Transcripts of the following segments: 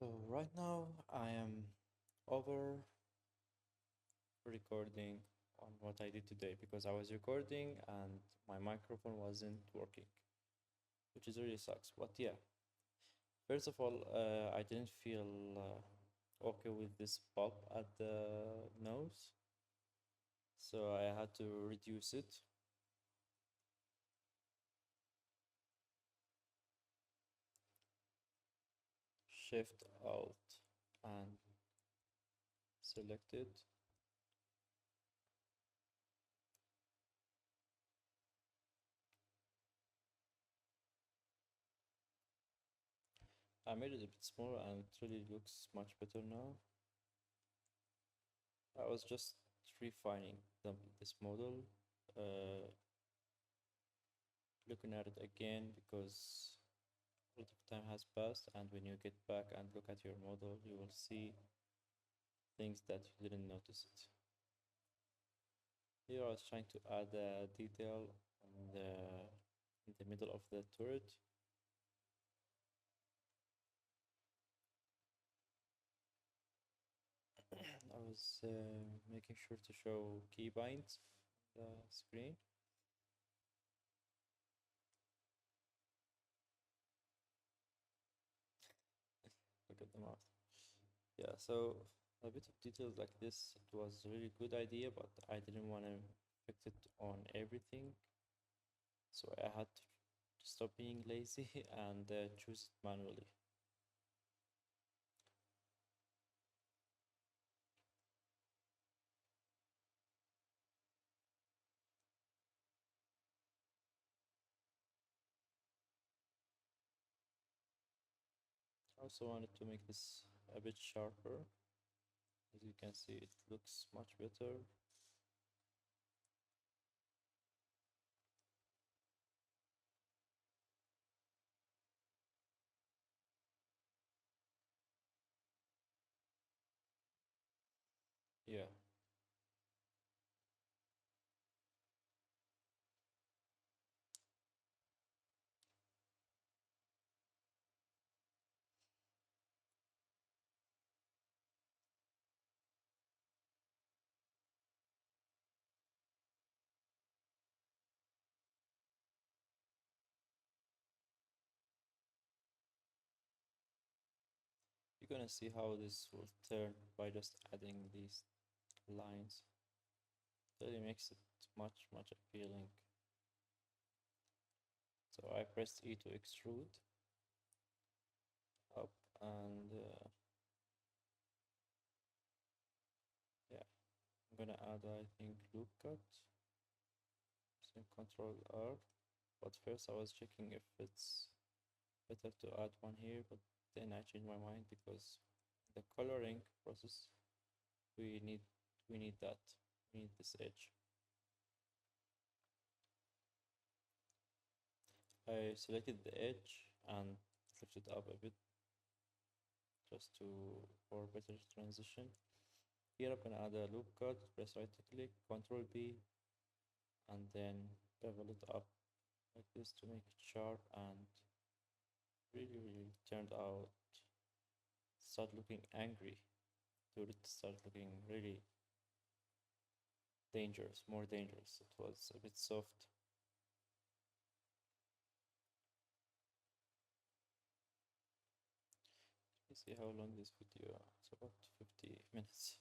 So right now I am over recording on what I did today because I was recording and my microphone wasn't working, which is really sucks. But yeah, first of all, I didn't feel okay with this pop at the nose, so I had to reduce it. Shift Alt and select it. I made it a bit smaller and it really looks much better now. I was just refining this model, uh, looking at it again because a lot of time has passed, and when you get back and look at your model, you will see things that you didn't notice it. Here I was trying to add a detail in the middle of the turret. I was making sure to show keybinds on the screen. Look at them out. Yeah, so a bit of details like this, it was a really good idea, but I didn't want to affect it on everything. So I had to stop being lazy and choose it manually. I also wanted to make this a bit sharper. As you can see, it looks much better. Yeah, you're gonna see how this will turn by just adding these lines. It really makes it much appealing. So I pressed E to extrude up and yeah, I'm gonna add, I think, loop cut. So Control R. But first I was checking if it's better to add one here, but then I changed my mind because the coloring process we need we need that. We need this edge. I selected the edge and lifted up a bit just to for better transition. Here I'm gonna add a loop cut, press right click, Control B, and then bevel it up like this to make it sharp and really turned out start looking angry. To it start looking really dangerous, more dangerous. It was a bit soft. You see how long this video? It's about 50 minutes.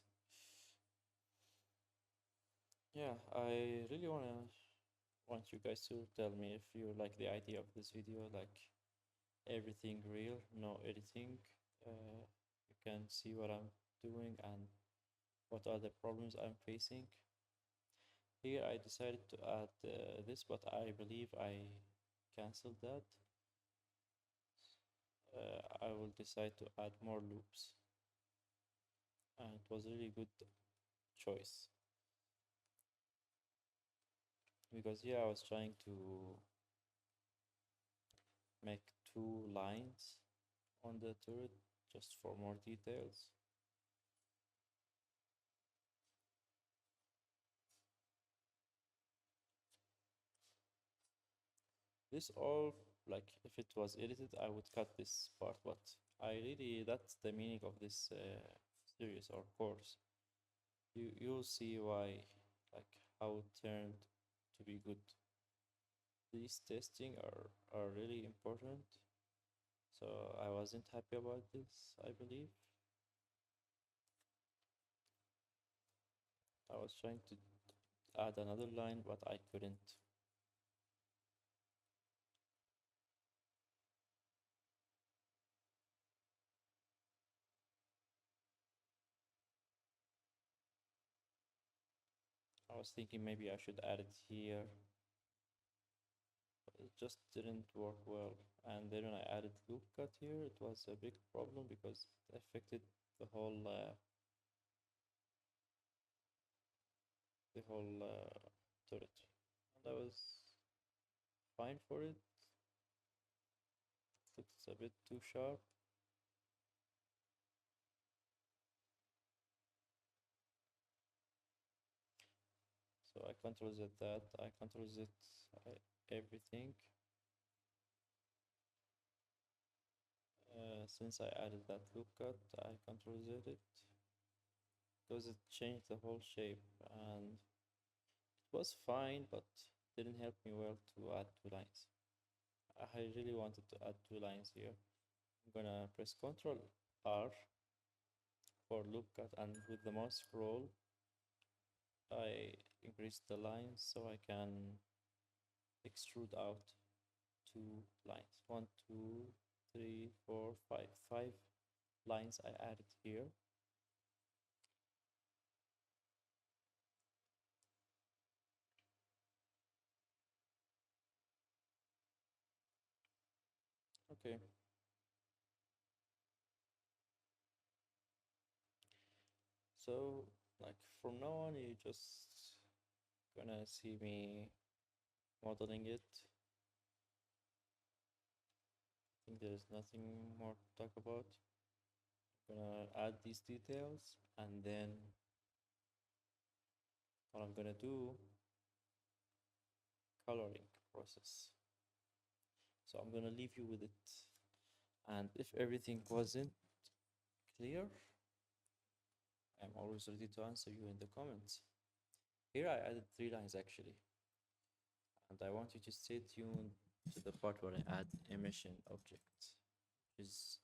Yeah, I really want you guys to tell me if you like the idea of this video, like everything real, no editing. You can see what I'm doing and what are the problems I'm facing. Here I decided to add this, but I believe I canceled that. I will decide to add more loops, and it was a really good choice because yeah, I was trying to make two lines on the turret just for more details. This all like if it was edited, I would cut this part, but I really, that's the meaning of this series or course. You'll see why, like how it turned to be good. These testing are really important. So I wasn't happy about this, I believe. I was trying to add another line, but I couldn't. I was thinking maybe I should add it here, but it just didn't work well. And then when I added loop cut here, it was a big problem because it affected the whole turret. And I was fine for it. It's a bit too sharp. So I control Z that, I control Z everything. Since I added that loop cut, I control Z it because it changed the whole shape and it was fine, but didn't help me well to add two lines. I really wanted to add two lines here. I'm gonna press Ctrl R for loop cut, and with the mouse scroll, I increase the lines so I can extrude out two lines. One, two, three, four, five. Five lines I added here. Okay. So like from now on, you just gonna see me modeling it. I think there's nothing more to talk about. I'm gonna add these details and then what I'm gonna do, coloring process. So I'm gonna leave you with it. And if everything wasn't clear, I'm always ready to answer you in the comments. Here I added three lines actually. And I want you to stay tuned to the part where I add emission object, which is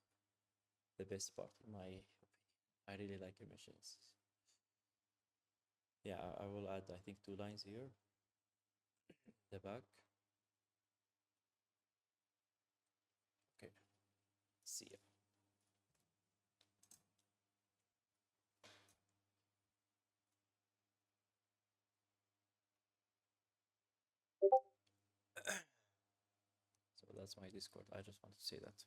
the best part in my opinion. I really like emissions. Yeah, I will add, I think, two lines here, the back. Okay, see ya. So that's my Discord. I just want to say that.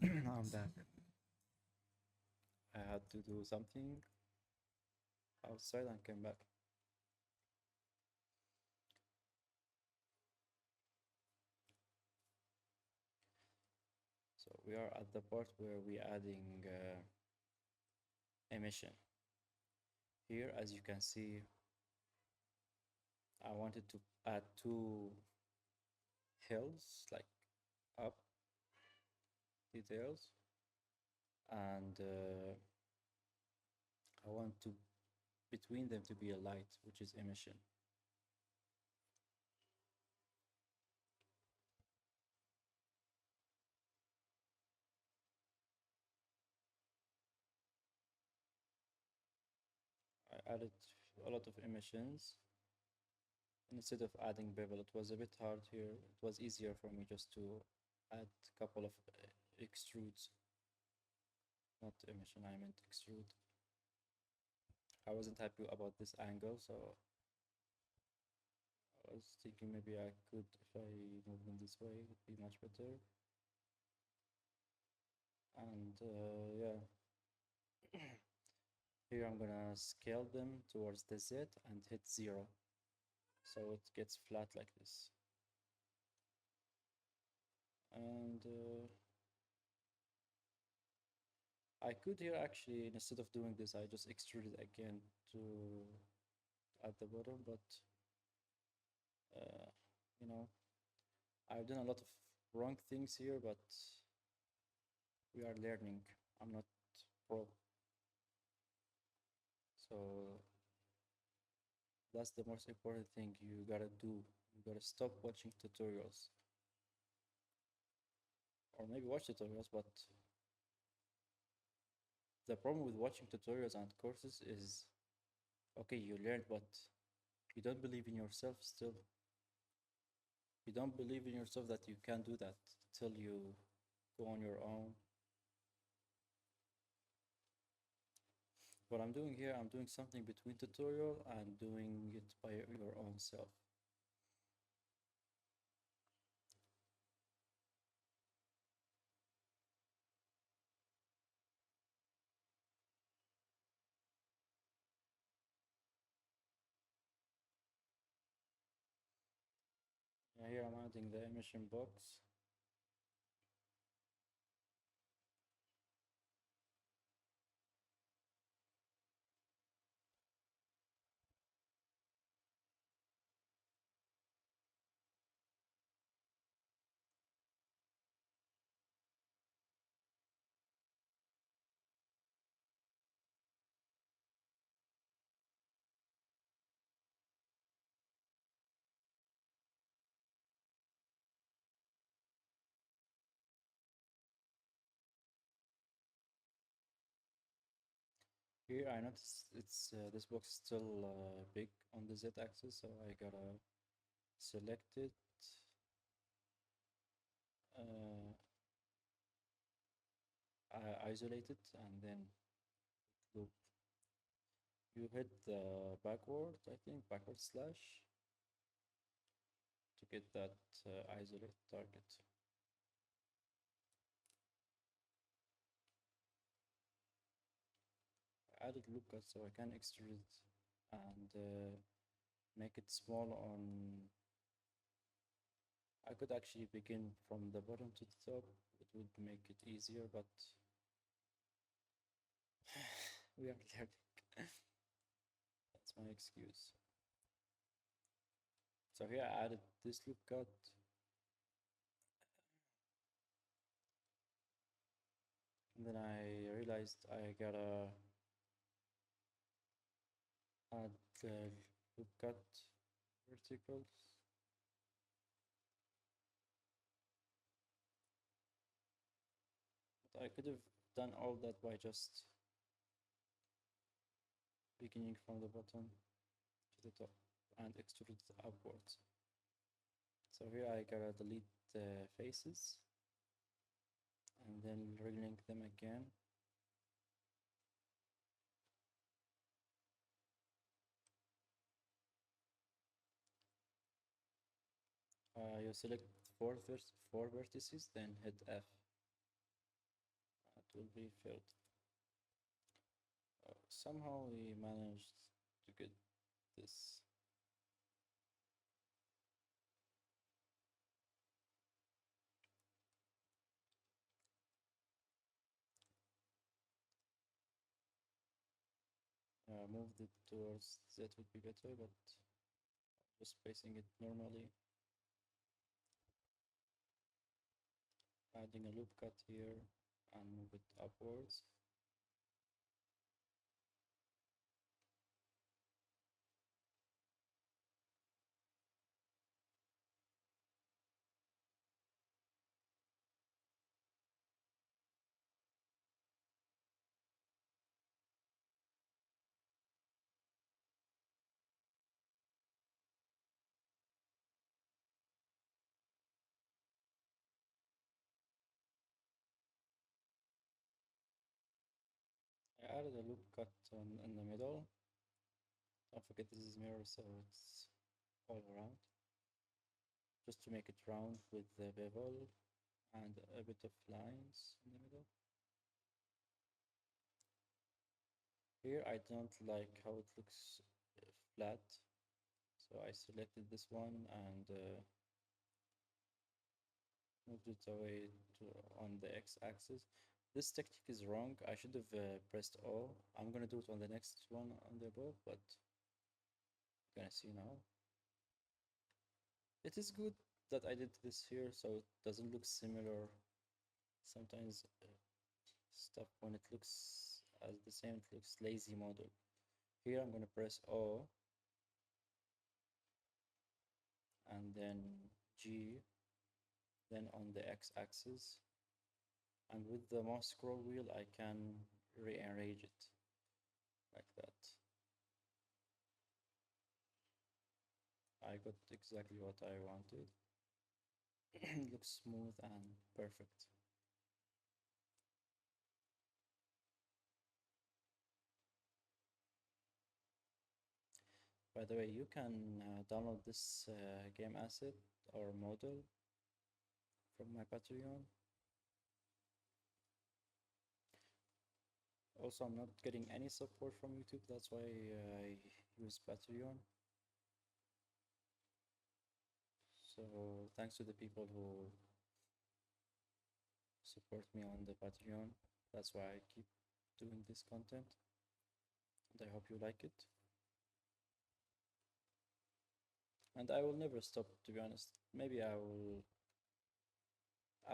I'm back. I had to do something outside and came back. So we are at the part where we're adding emission. Here, as you can see, I wanted to add two hills, like up details, and I want to between them to be a light, which is emission. I added a lot of emissions. Instead of adding bevel, it was a bit hard here. It was easier for me just to add a couple of extrudes, not emission, I meant extrude. I wasn't happy about this angle, so I was thinking maybe I could, if I move them this way, it would be much better. And yeah, here I'm gonna scale them towards the Z and hit 0. So it gets flat like this. And I could here actually, instead of doing this, I just extrude it again to at the bottom, but uh, you know, I've done a lot of wrong things here, but we are learning. I'm not pro. So that's the most important thing you gotta do. You gotta stop watching tutorials. Or maybe watch tutorials, but the problem with watching tutorials and courses is okay, you learned, but you don't believe in yourself still. You don't believe in yourself that you can do that till you go on your own. What I'm doing here, I'm doing something between tutorial and doing it by your own self. Yeah, here I'm adding the emission box. Here I notice it's this box is still big on the Z axis, so I gotta select it, uh, isolate it, and then loop. You hit the backward, I think, backward slash to get that isolate target. I added loop cut so I can extrude it and make it small on. I could actually begin from the bottom to the top. It would make it easier, but we are learning. That's my excuse. So here I added this loop cut. And then I realized I gotta add the loop cut verticals. But I could have done all that by just beginning from the bottom to the top and extrude upwards. So here I gotta delete the faces and then relink them again. You select four vertices, then hit F. will be filled. Somehow we managed to get this. Moved it towards that would be better, but just placing it normally. Adding a loop cut here and move it upwards. I added a loop cut in the middle. Don't forget this is mirror, so it's all around. Just to make it round with the bevel and a bit of lines in the middle. Here I don't like how it looks flat, so I selected this one and moved it away to on the x-axis. This technique is wrong. I should have pressed O. I'm gonna do it on the next one on the above, but you're gonna see now. It is good that I did this here, so it doesn't look similar. Sometimes stuff when it looks as the same, it looks lazy model. Here I'm gonna press O and then G, then on the x-axis, and with the mouse scroll wheel I can rearrange it like that. I got exactly what I wanted. Looks smooth and perfect. By the way, you can download this game asset or model from my Patreon. Also, I'm not getting any support from YouTube, that's why I use Patreon. So thanks to the people who support me on the Patreon. That's why I keep doing this content, and I hope you like it. And I will never stop, to be honest. Maybe I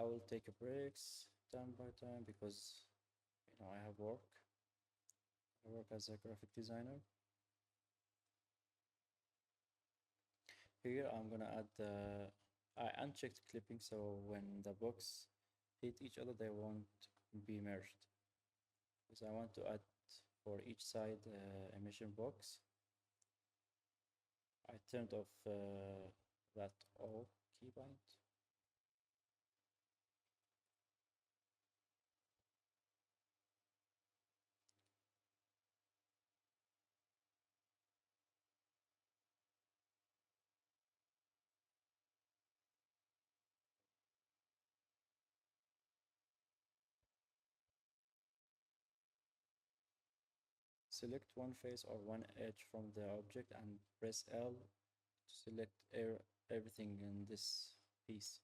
will take a breaks time by time because I have work. I work as a graphic designer. Here I'm gonna add I unchecked clipping, so when the box hit each other they won't be merged, because I want to add for each side emission box. I turned off that all keybind. Select one face or one edge from the object and press L to select everything in this piece.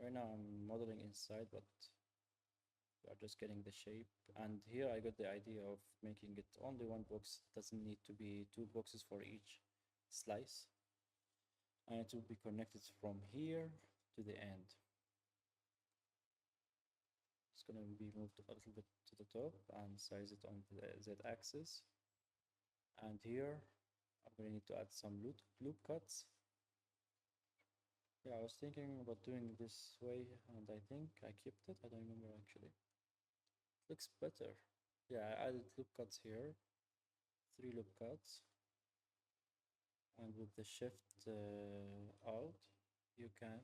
Right now I'm modeling inside, but we are just getting the shape. And here I got the idea of making it only one box. It doesn't need to be two boxes for each slice. And it will be connected from here to the end. It's going to be moved a little bit to the top and size it on the z-axis. And here I'm going to need to add some loop cuts. Yeah, I was thinking about doing this way, and I think I kept it. I don't remember actually. Looks better. Yeah, I added loop cuts here, 3 loop cuts, and with the shift alt, you can.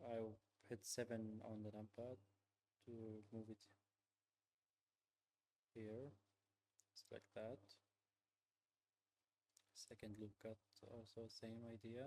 I hit 7 on the numpad to move it here. It's like that. Second loop cut, also same idea.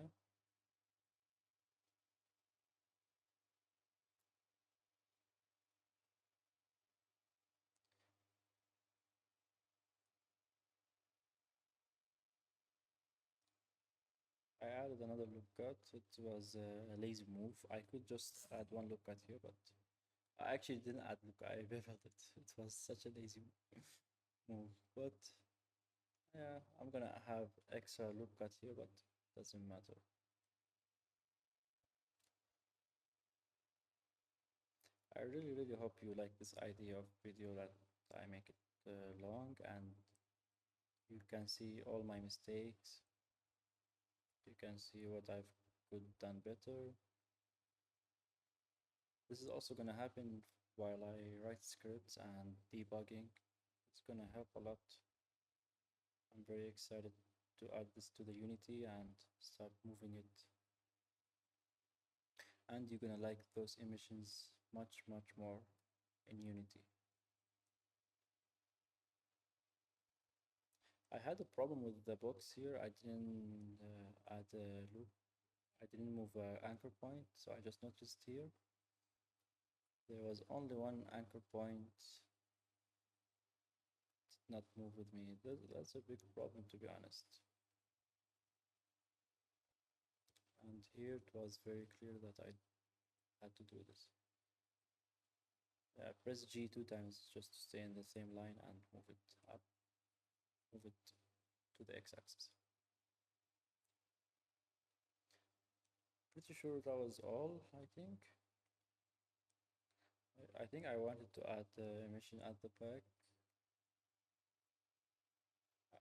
added another loop cut. It was a lazy move. I could just add one loop cut here, but I actually didn't add loop cut. I beveled it. It was such a lazy move. But yeah, I'm gonna have extra loop cut here, but doesn't matter. I really, really hope you like this idea of video that I make it long and you can see all my mistakes. You can see what I've could done better. This is also gonna happen while I write scripts and debugging. It's gonna help a lot. I'm very excited to add this to the Unity and start moving it. And you're gonna like those emissions much, much more in Unity. I had a problem with the box here. I didn't add a loop. I didn't move an anchor point, so I just noticed here there was only one anchor point did not move with me. That's a big problem, to be honest. And here it was very clear that I had to do this. Press G 2 times just to stay in the same line and move it up, move it to the x-axis. Pretty sure that was all, I think. I think I wanted to add the emission at the back.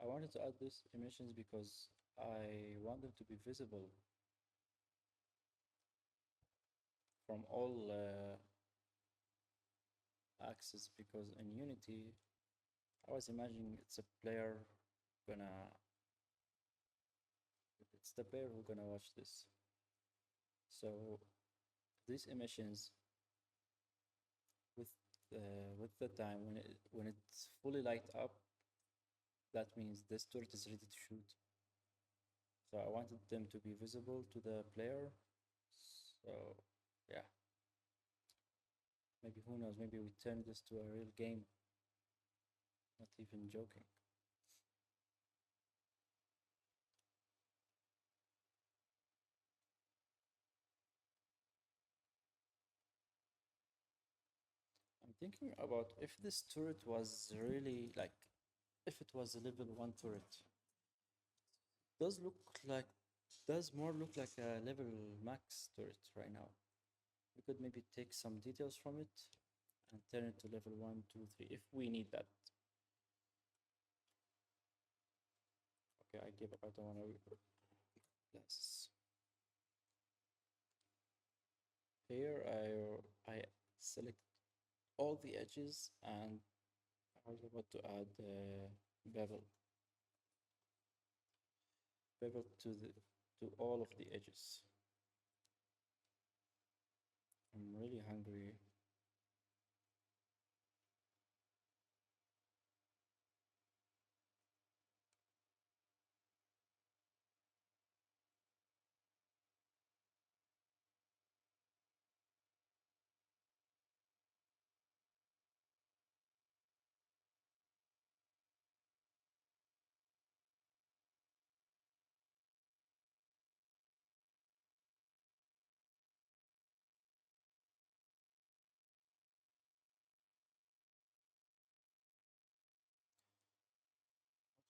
I wanted to add this emissions because I want them to be visible from all axes, because in Unity I was imagining gonna it's the player who's gonna watch this. So these emissions with with the time when it's fully light up, that means this turret is ready to shoot. So I wanted them to be visible to the player. So yeah, maybe who knows? Maybe we turn this to a real game. Not even joking. I'm thinking about if this turret was really like, if it was a level 1 turret, does look like, does more look like a level max turret right now. We could maybe take some details from it and turn it to level 1, 2, 3 if we need that. Okay, I give up. I don't want to. Yes. Here I select all the edges and I was about to add bevel. Bevel to all of the edges. I'm really hungry.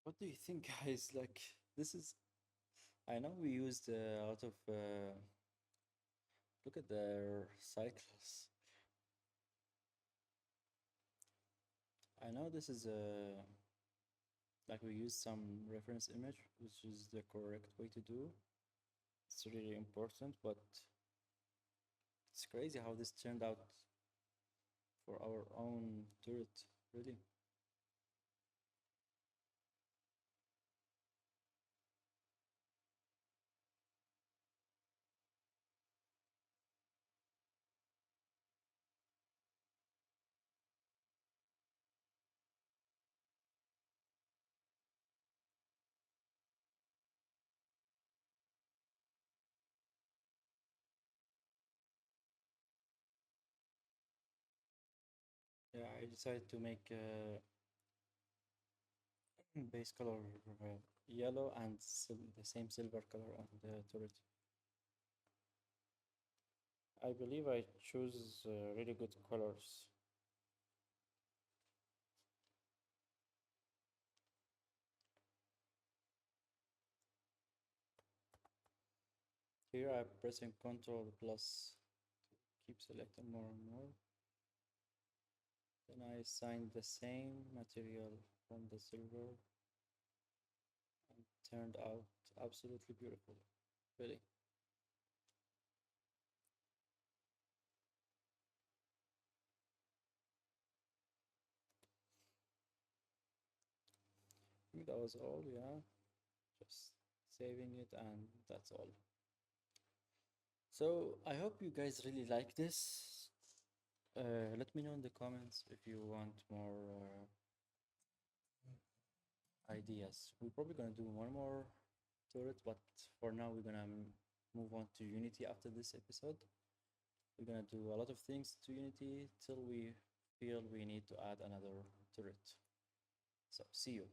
What do you think, guys? Like, this is. I know we used a lot of. Look at their cycles. I know this is a. Like, we use some reference image, which is the correct way to do. It's really important, but it's crazy how this turned out for our own turret, really. Yeah, I decided to make base color yellow and the same silver color on the turret. I believe I choose really good colors. Here I'm pressing Ctrl plus to keep selecting more and more. Then I assign the same material from the silver and turned out absolutely beautiful. Really. I think that was all, yeah. Just saving it and that's all. So I hope you guys really like this. Let me know in the comments if you want more ideas. We're probably gonna do one more turret, but for now we're gonna move on to Unity after this episode. We're gonna do a lot of things to Unity till we feel we need to add another turret. So see you.